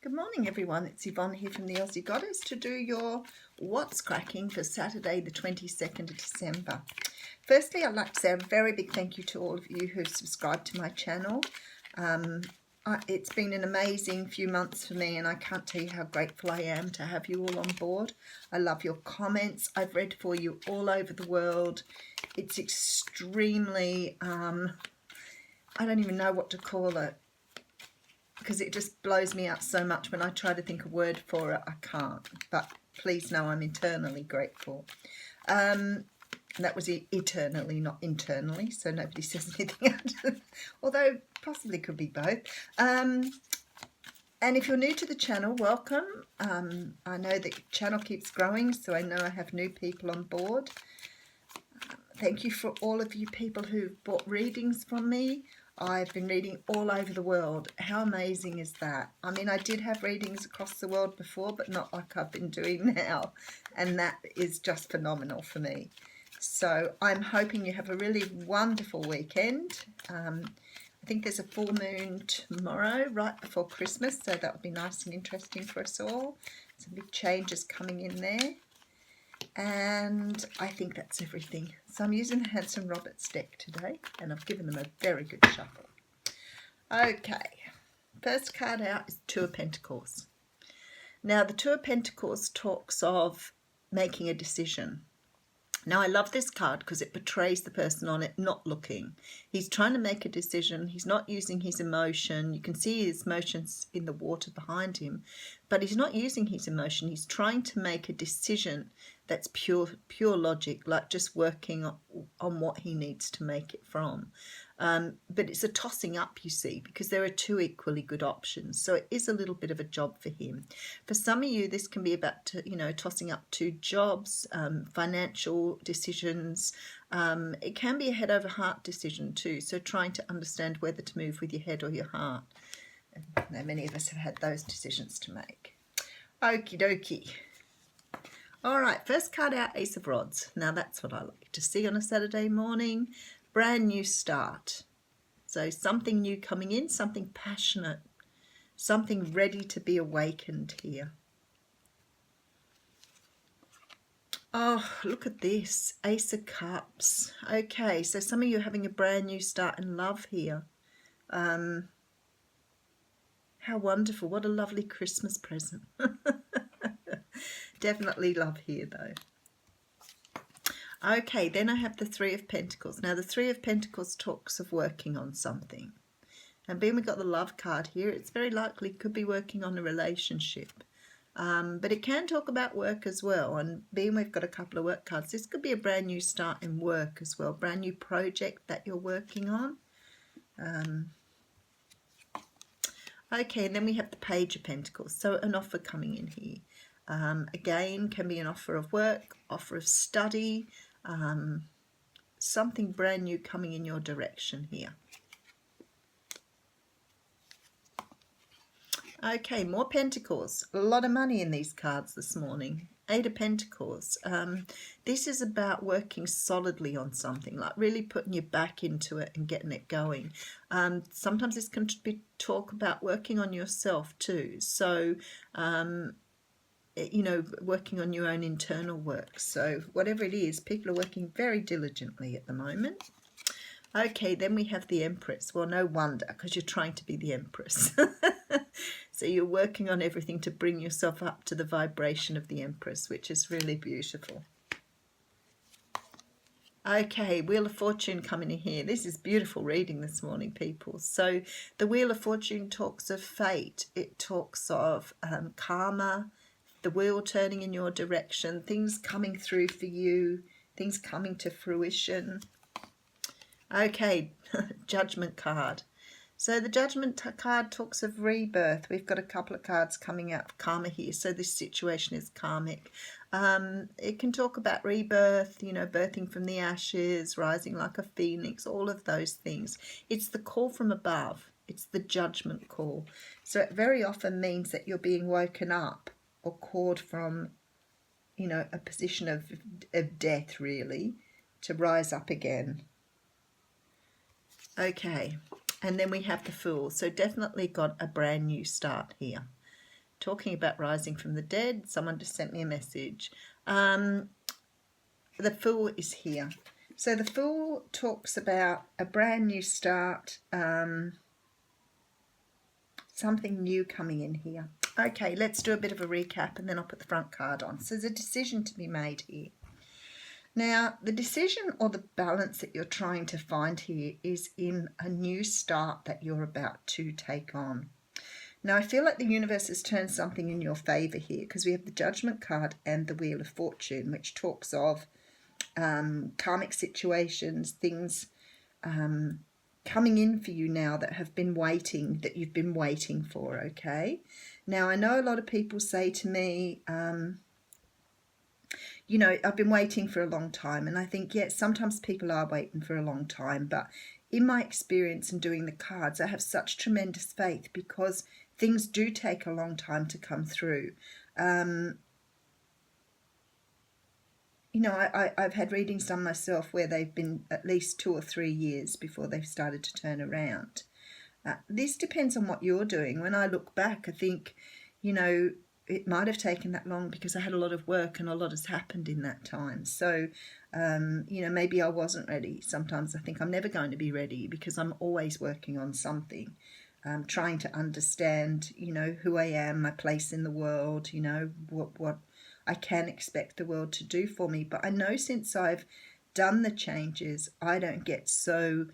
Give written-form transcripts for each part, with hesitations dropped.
Good morning everyone, it's Yvonne here from the Aussie Goddess to do your What's Cracking for Saturday the 22nd of December. Firstly, I'd like to say a very big thank you to all of you who've subscribed to my channel. It's been an amazing few months for me and I can't tell you how grateful I am to have you all on board. I love your comments. I've read for you all over the world. It's extremely, I don't even know what to call it, because it just blows me up so much. When I try to think a word for it, I can't. But please know I'm eternally grateful. That was eternally, not internally, so nobody says anything. Although possibly could be both. And if you're new to the channel, welcome. I know the channel keeps growing, so I know I have new people on board. Thank you for all of you people who've bought readings from me. I've been reading all over the world. How amazing is that? I mean, I did have readings across the world before, but not like I've been doing now. And that is just phenomenal for me. So I'm hoping you have a really wonderful weekend. I think there's a full moon tomorrow, right before Christmas. So that would be nice and interesting for us all. Some big changes coming in there. And I think that's everything. So I'm using the Handsome Roberts deck today, and I've given them a very good shuffle. Okay, first card out is Two of Pentacles. Now the Two of Pentacles talks of making a decision. Now I love this card because it portrays the person on it not looking. He's trying to make a decision. He's not using his emotion. You can see his emotions in the water behind him, but he's not using his emotion. He's trying to make a decision that's pure logic, like just working on what he needs to make it from. But it's a tossing up, you see, because there are two equally good options. So it is a little bit of a job for him. For some of you, this can be about, tossing up two jobs, financial decisions. It can be a head over heart decision too. So trying to understand whether to move with your head or your heart. Now, many of us have had those decisions to make. Okie dokie. All right, first card out, Ace of Rods. Now that's what I like to see on a Saturday morning. Brand new start. So something new coming in, something passionate, something ready to be awakened here. Oh, look at this, Ace of Cups. Okay, so some of you are having a brand new start in love here. How wonderful, what a lovely Christmas present. Definitely love here though. Okay, then I have the Three of Pentacles. Now the Three of Pentacles talks of working on something. And being we've got the love card here, it's very likely could be working on a relationship. But it can talk about work as well. And being we've got a couple of work cards, this could be a brand new start in work as well. Brand new project that you're working on. Okay, and then we have the Page of Pentacles. So an offer coming in here. Again, can be an offer of work, offer of study, something brand new coming in your direction here. Okay, more Pentacles. A lot of money in these cards this morning. Eight of Pentacles. This is about working solidly on something, like really putting your back into it and getting it going. Sometimes this can be talk about working on yourself too. So, working on your own internal work. So whatever it is, people are working very diligently at the moment. Okay, then we have the Empress. Well, no wonder, because you're trying to be the Empress. So you're working on everything to bring yourself up to the vibration of the Empress, which is really beautiful. Okay, Wheel of Fortune coming in here. This is beautiful reading this morning, people. So the Wheel of Fortune talks of fate. It talks of karma, the wheel turning in your direction, things coming through for you, things coming to fruition. Okay, Judgment card. So the Judgment card talks of rebirth. We've got a couple of cards coming out of karma here. So this situation is karmic. It can talk about rebirth, birthing from the ashes, rising like a phoenix, all of those things. It's the call from above. It's the judgment call. So it very often means that you're being woken up or called from, a position of death, really, to rise up again. Okay, and then we have the Fool. So definitely got a brand new start here. talking about rising from the dead. Someone just sent me a message. The Fool is here. So the Fool talks about a brand new start, something new coming in here. Okay, let's do a bit of a recap and then I'll put the front card on. So there's a decision to be made here. Now, the decision or the balance that you're trying to find here is in a new start that you're about to take on. Now, I feel like the universe has turned something in your favour here because we have the Judgment card and the Wheel of Fortune, which talks of karmic situations, things coming in for you now that have been waiting, that you've been waiting for, okay? Now, I know a lot of people say to me, you know, I've been waiting for a long time. And I think, yes, sometimes people are waiting for a long time. But in my experience in doing the cards, I have such tremendous faith because things do take a long time to come through. You know, I've had readings done myself where they've been at least 2 or 3 years before they've started to turn around. This depends on what you're doing. When I look back, I think, you know, it might have taken that long because I had a lot of work and a lot has happened in that time. So, you know, maybe I wasn't ready. Sometimes I think I'm never going to be ready because I'm always working on something, trying to understand, you know, who I am, my place in the world, you know, what I can expect the world to do for me. But I know since I've done the changes, I don't get so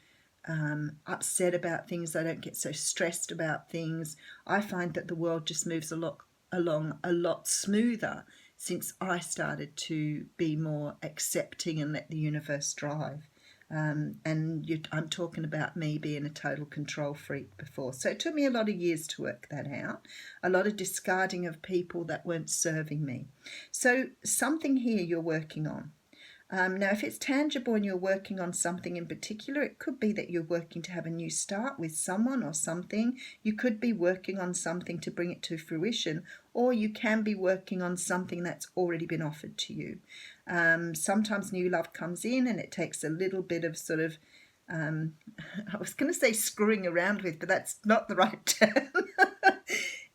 upset about things. I don't get so stressed about things. I find that the world just moves along a lot smoother since I started to be more accepting and let the universe drive. I'm talking about me being a total control freak before. So it took me a lot of years to work that out, a lot of discarding of people that weren't serving me. So something here you're working on. Now, if it's tangible and you're working on something in particular, it could be that you're working to have a new start with someone or something. You could be working on something to bring it to fruition, or you can be working on something that's already been offered to you. Sometimes new love comes in and it takes a little bit of sort of, I was going to say screwing around with, but that's not the right term.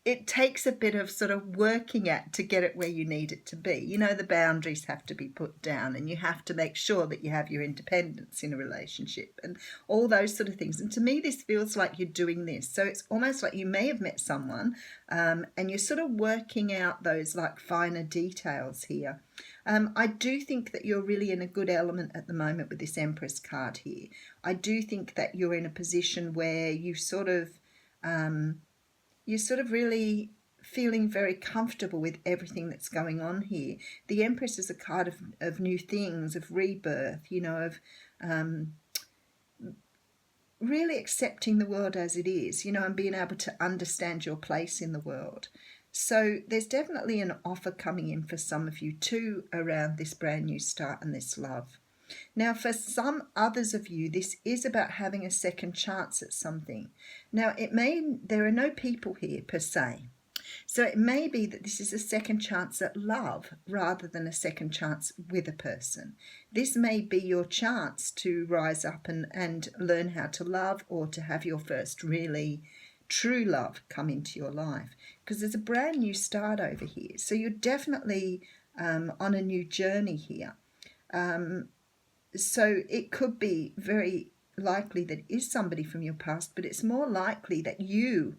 It takes a bit of sort of working at to get it where you need it to be. You know, the boundaries have to be put down and you have to make sure that you have your independence in a relationship and all those sort of things. And to me, this feels like you're doing this. So it's almost like you may have met someone and you're sort of working out those like finer details here. I do think that you're really in a good element at the moment with this Empress card here. I do think that you're in a position where you're sort of really feeling very comfortable with everything that's going on here. The Empress is a card of new things, of rebirth, you know, of really accepting the world as it is, you know, and being able to understand your place in the world. So there's definitely an offer coming in for some of you too around this brand new start and this love. Now, for some others of you, this is about having a second chance at something. Now, there are no people here per se. So it may be that this is a second chance at love rather than a second chance with a person. This may be your chance to rise up and learn how to love, or to have your first really true love come into your life, because there's a brand new start over here. So you're definitely on a new journey here. So it could be very likely that it is somebody from your past, but it's more likely that you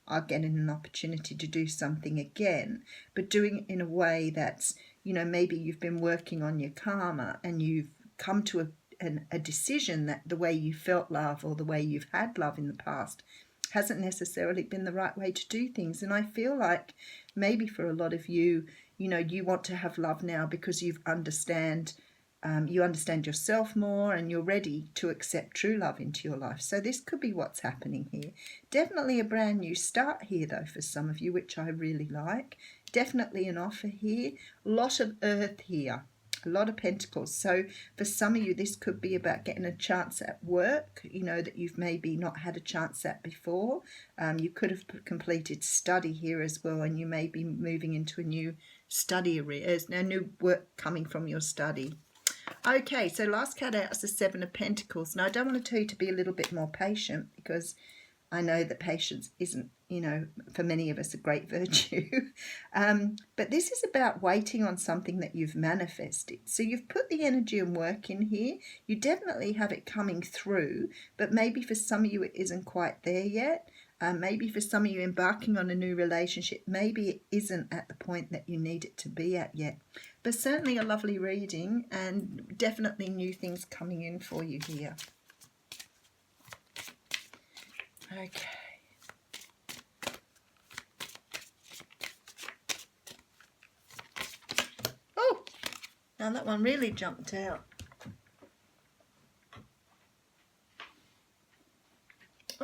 are getting an opportunity to do something again, but doing it in a way that's, you know, maybe you've been working on your karma and you've come to a decision that the way you felt love or the way you've had love in the past hasn't necessarily been the right way to do things. And I feel like maybe for a lot of you, you know, you want to have love now because you understand yourself more and you're ready to accept true love into your life. So this could be what's happening here. Definitely a brand new start here though for some of you, which I really like. Definitely an offer here. A lot of earth here. A lot of pentacles. So for some of you, this could be about getting a chance at work, you know, that you've maybe not had a chance at before. You could have completed study here as well, and you may be moving into a new study area. There's no new work coming from your study. Okay, so last card out is the Seven of Pentacles. Now, I don't want to tell you to be a little bit more patient because I know that patience isn't, you know, for many of us a great virtue. But this is about waiting on something that you've manifested. So you've put the energy and work in here. You definitely have it coming through, but maybe for some of you it isn't quite there yet. Maybe for some of you embarking on a new relationship, maybe it isn't at the point that you need it to be at yet. But certainly a lovely reading, and definitely new things coming in for you here. Okay. Oh, now that one really jumped out.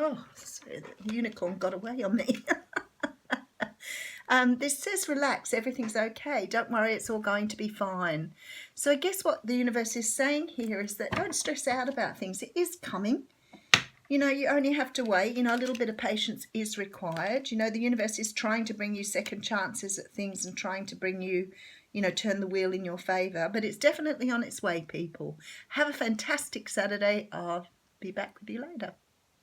Oh, sorry, the unicorn got away on me. This says relax, everything's okay. Don't worry, it's all going to be fine. So I guess what the universe is saying here is that don't stress out about things. It is coming. You know, you only have to wait. You know, a little bit of patience is required. You know, the universe is trying to bring you second chances at things and trying to bring you, you know, turn the wheel in your favour. But it's definitely on its way, people. Have a fantastic Saturday. I'll be back with you later.